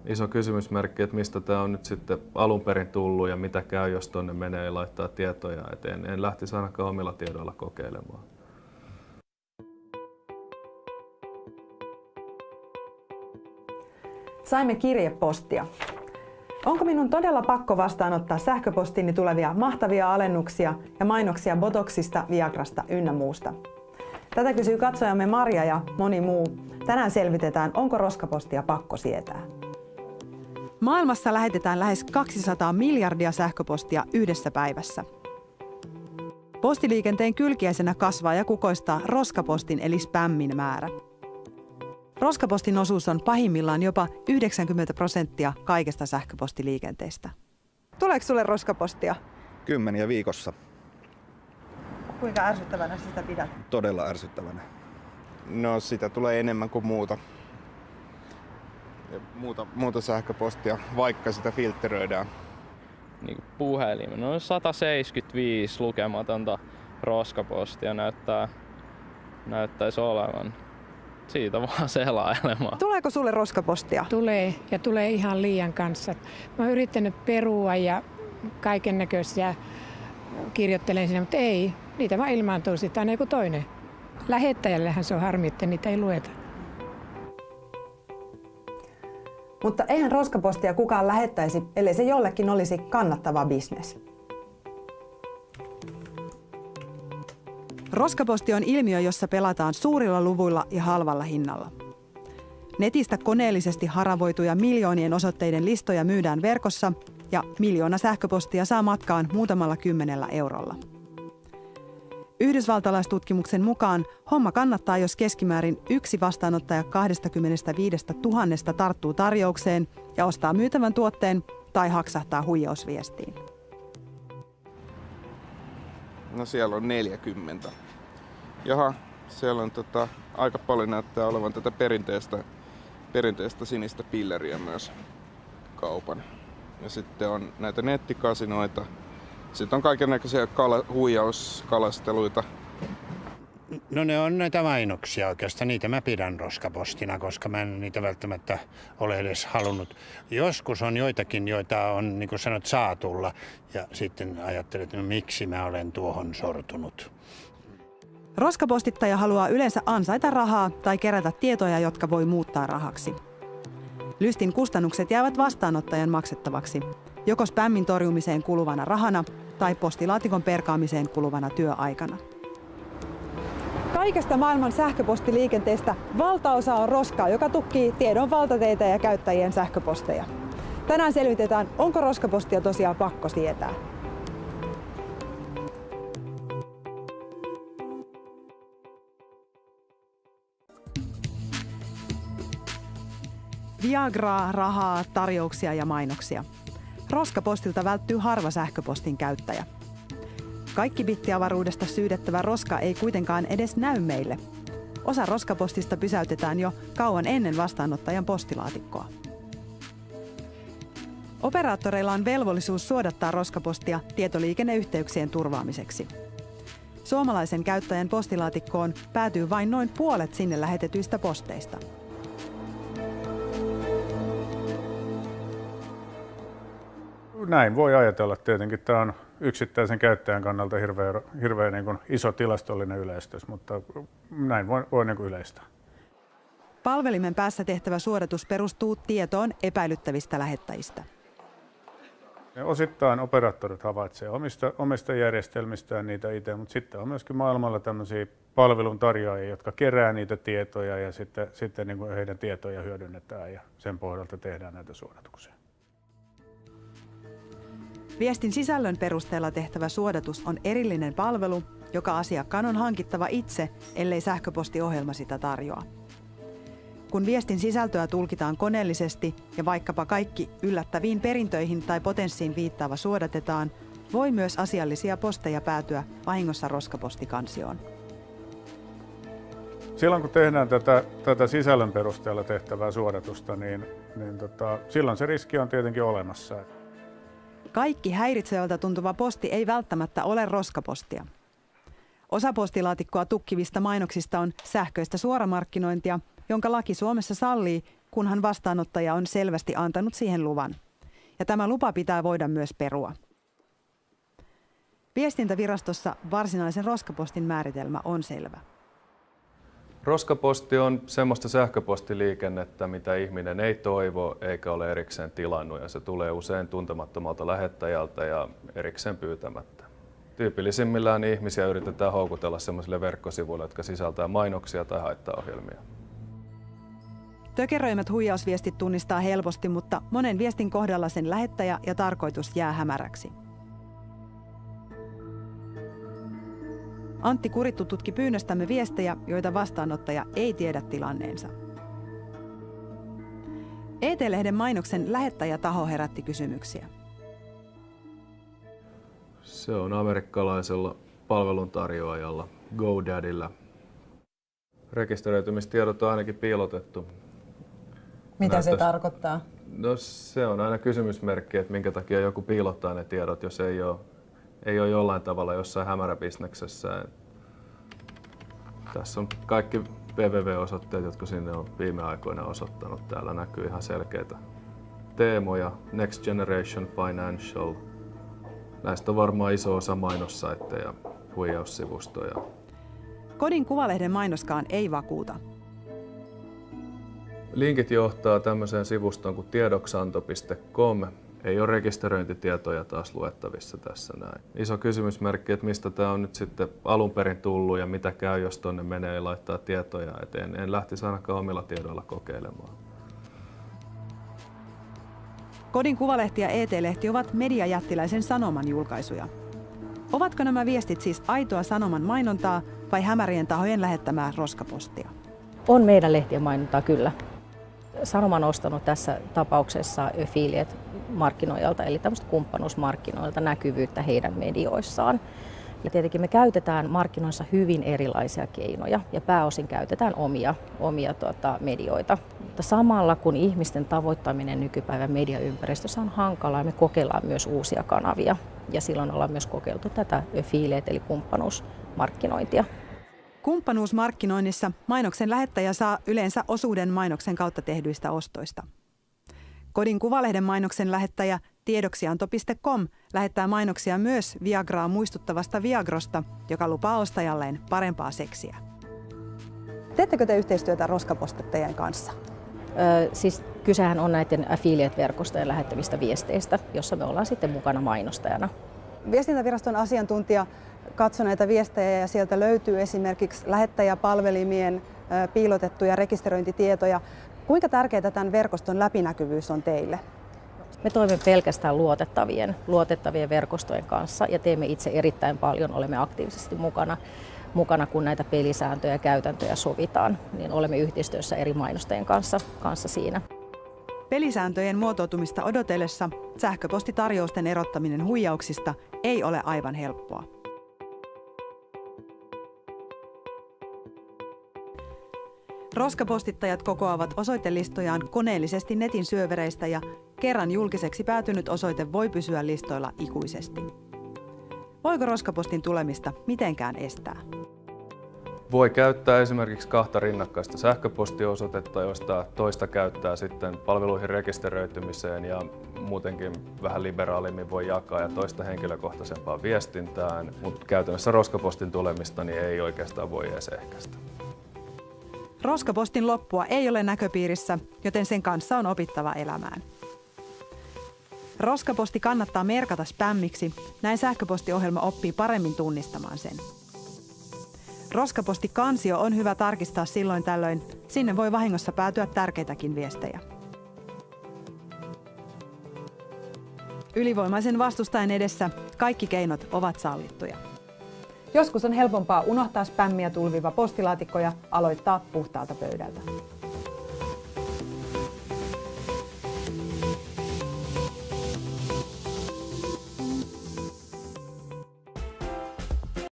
iso kysymysmerkki, että mistä tämä on nyt sitten alun perin tullut ja mitä käy, jos tuonne menee ja laittaa tietoja eteen. En lähtisi ainakaan omilla tiedoilla kokeilemaan. Saimme kirjepostia. Onko minun todella pakko vastaanottaa sähköpostiini tulevia mahtavia alennuksia ja mainoksia Botoxista, Viagrasta ynnä muusta? Tätä kysyy katsojamme Marja ja moni muu. Tänään selvitetään, onko roskapostia pakko sietää. Maailmassa lähetetään lähes 200 miljardia sähköpostia yhdessä päivässä. Postiliikenteen kylkiäisenä kasvaa ja kukoistaa roskapostin eli spämmin määrä. Roskapostin osuus on pahimmillaan jopa 90% kaikesta sähköpostiliikenteestä. Tuleeko sulle roskapostia? Kymmeniä viikossa. Kuinka ärsyttävänä sitä pidät? Todella ärsyttävänä. No sitä tulee enemmän kuin muuta. Ja muuta sähköpostia, vaikka sitä filtteröidään. Niin puhelimen. No 175 lukematonta roskapostia näyttäisi olevan. Siitä vaan selailemaan. Tuleeko sulle roskapostia? Tulee ja tulee ihan liian kanssa. Mä oon yrittänyt perua ja kaiken näköisiä kirjoittelen sinne, mutta ei. Niitä vaan ilmaantuu sitten aina joku toinen. Lähettäjällehän se on harmi, että niitä ei lueta. Mutta eihän roskapostia kukaan lähettäisi, ellei se jollekin olisi kannattava bisnes. Roskaposti on ilmiö, jossa pelataan suurilla luvuilla ja halvalla hinnalla. Netistä koneellisesti haravoituja miljoonien osoitteiden listoja myydään verkossa ja miljoona sähköpostia saa matkaan muutamalla 10 eurolla. Yhdysvaltalaistutkimuksen mukaan homma kannattaa, jos keskimäärin yksi vastaanottaja 25 000 tarttuu tarjoukseen ja ostaa myytävän tuotteen tai haksahtaa huijausviestiin. No siellä on 40. Jaha, siellä on aika paljon näyttää olevan tätä perinteistä sinistä pilleriä myös kaupan. Ja sitten on näitä nettikasinoita. Sitten on kaikennäköisiä huijauskalasteluita. No ne on näitä mainoksia oikeastaan. Niitä mä pidän roskapostina, koska mä en niitä välttämättä ole edes halunnut. Joskus on joitakin, joita on, niin kuin sanot, saa tulla. Ja sitten ajattelet, että no, miksi mä olen tuohon sortunut. Roskapostittaja haluaa yleensä ansaita rahaa tai kerätä tietoja, jotka voi muuttaa rahaksi. Lystin kustannukset jäävät vastaanottajan maksettavaksi, joko spämmin torjumiseen kuluvana rahana tai postilaatikon perkaamiseen kuluvana työaikana. Kaikesta maailman sähköpostiliikenteestä valtaosa on roskaa, joka tukkii tiedon valtateitä ja käyttäjien sähköposteja. Tänään selvitetään, onko roskapostia tosiaan pakko sietää. Viagraa, rahaa, tarjouksia ja mainoksia. Roskapostilta välttyy harva sähköpostin käyttäjä. Kaikki bittiavaruudesta syydettävä roska ei kuitenkaan edes näy meille. Osa roskapostista pysäytetään jo kauan ennen vastaanottajan postilaatikkoa. Operaattoreilla on velvollisuus suodattaa roskapostia tietoliikenneyhteyksien turvaamiseksi. Suomalaisen käyttäjän postilaatikkoon päätyy vain noin puolet sinne lähetetyistä posteista. Näin voi ajatella tietenkin. Tämä on yksittäisen käyttäjän kannalta hirveän niin kuin iso tilastollinen yleistys, mutta näin voi niin kuin yleistää. Palvelimen päässä tehtävä suodatus perustuu tietoon epäilyttävistä lähettäjistä. Osittain operaattorit havaitsevat omista järjestelmistään niitä itse, mutta sitten on myöskin maailmalla tämmöisiä palveluntarjoajia, jotka kerää niitä tietoja ja sitten niin kuin heidän tietoja hyödynnetään ja sen pohjalta tehdään näitä suodatuksia. Viestin sisällön perusteella tehtävä suodatus on erillinen palvelu, joka asiakkaan on hankittava itse, ellei sähköpostiohjelma sitä tarjoa. Kun viestin sisältöä tulkitaan koneellisesti ja vaikkapa kaikki yllättäviin perintöihin tai potenssiin viittaava suodatetaan, voi myös asiallisia posteja päätyä vahingossa roskapostikansioon. Silloin kun tehdään tätä sisällön perusteella tehtävää suodatusta, niin silloin se riski on tietenkin olemassa. Kaikki häiritsevältä tuntuva posti ei välttämättä ole roskapostia. Osa postilaatikkoa tukkivista mainoksista on sähköistä suoramarkkinointia, jonka laki Suomessa sallii, kunhan vastaanottaja on selvästi antanut siihen luvan. Ja tämä lupa pitää voida myös perua. Viestintävirastossa varsinaisen roskapostin määritelmä on selvä. Roskaposti on semmoista sähköpostiliikennettä, mitä ihminen ei toivo eikä ole erikseen tilannut, ja se tulee usein tuntemattomalta lähettäjältä ja erikseen pyytämättä. Tyypillisimmillään ihmisiä yritetään houkutella sellaisille verkkosivuille, jotka sisältää mainoksia tai haittaohjelmia. Tökeröimät huijausviestit tunnistaa helposti, mutta monen viestin kohdalla sen lähettäjä ja tarkoitus jää hämäräksi. Antti Kurittu tutki pyynnöstämme viestejä, joita vastaanottaja ei tiedä tilanneensa. ET-lehden mainoksen lähettäjätaho herätti kysymyksiä. Se on amerikkalaisella palveluntarjoajalla GoDaddyllä. Rekisteröitymistiedot on ainakin piilotettu. Mitä se tarkoittaa? No se on aina kysymysmerkki, että minkä takia joku piilottaa ne tiedot, jos ei ole jollain tavalla jossain hämäräbisneksessä. Tässä on kaikki www-osoitteet, jotka sinne on viime aikoina osoittanut. Täällä näkyy ihan selkeitä teemoja. Next Generation Financial. Näistä on varmaan iso osa mainossaitteja, huijaussivustoja. Kodin Kuvalehden mainoskaan ei vakuuta. Linkit johtaa tämmöiseen sivustoon kuin tiedoksanto.com. Ei ole rekisteröintitietoja taas luettavissa tässä näin. Iso kysymysmerkki, että mistä tämä on nyt sitten alun perin tullut ja mitä käy, jos tuonne menee ja laittaa tietoja eteen. En lähtisi ainakaan omilla tiedoilla kokeilemaan. Kodin Kuvalehti ja ET-lehti ovat mediajättiläisen Sanoman julkaisuja. Ovatko nämä viestit siis aitoa Sanoman mainontaa vai hämärien tahojen lähettämää roskapostia? On meidän lehtien mainontaa kyllä. Sanoma on ostanut tässä tapauksessa affiliate-markkinoilta, eli tämmöistä kumppanuusmarkkinoilta näkyvyyttä heidän medioissaan. Ja tietenkin me käytetään markkinoissa hyvin erilaisia keinoja ja pääosin käytetään omia medioita. Mutta samalla kun ihmisten tavoittaminen nykypäivän mediaympäristössä on hankalaa, me kokeillaan myös uusia kanavia. Ja silloin ollaan myös kokeiltu tätä affiliate- eli kumppanuusmarkkinointia. Kumppanuusmarkkinoinnissa mainoksen lähettäjä saa yleensä osuuden mainoksen kautta tehdyistä ostoista. Kodin Kuvalehden mainoksen lähettäjä tiedoksianto.com lähettää mainoksia myös Viagraa muistuttavasta Viagrosta, joka lupaa ostajalleen parempaa seksiä. Teettekö te yhteistyötä roskapostittajien kanssa? Siis kysehän on näiden affiliate-verkostojen lähettävistä viesteistä, jossa me ollaan sitten mukana mainostajana. Viestintäviraston asiantuntija katsoi näitä viestejä ja sieltä löytyy esimerkiksi lähettäjäpalvelimien piilotettuja rekisteröintitietoja. Kuinka tärkeää tämän verkoston läpinäkyvyys on teille? Me toimimme pelkästään luotettavien verkostojen kanssa ja teemme itse erittäin paljon, olemme aktiivisesti mukana kun näitä pelisääntöjä ja käytäntöjä sovitaan, niin olemme yhteistyössä eri mainostajien kanssa siinä. Pelisääntöjen muotoutumista odotellessa sähköpostitarjousten erottaminen huijauksista ei ole aivan helppoa. Roskapostittajat kokoavat osoitelistojaan koneellisesti netin syövereistä ja kerran julkiseksi päätynyt osoite voi pysyä listoilla ikuisesti. Voiko roskapostin tulemista mitenkään estää? Voi käyttää esimerkiksi 2 rinnakkaista sähköpostiosoitetta, joista toista käyttää sitten palveluihin rekisteröitymiseen ja muutenkin vähän liberaalimmin voi jakaa ja toista henkilökohtaisempaan viestintään, mutta käytännössä roskapostin tulemista niin ei oikeastaan voi edes ehkäistä. Roskapostin loppua ei ole näköpiirissä, joten sen kanssa on opittava elämään. Roskaposti kannattaa merkata spämmiksi, näin sähköpostiohjelma oppii paremmin tunnistamaan sen. Roskapostikansio on hyvä tarkistaa silloin tällöin, sinne voi vahingossa päätyä tärkeitäkin viestejä. Ylivoimaisen vastustajan edessä kaikki keinot ovat sallittuja. Joskus on helpompaa unohtaa spämmiä tulviva postilaatikko ja aloittaa puhtaalta pöydältä.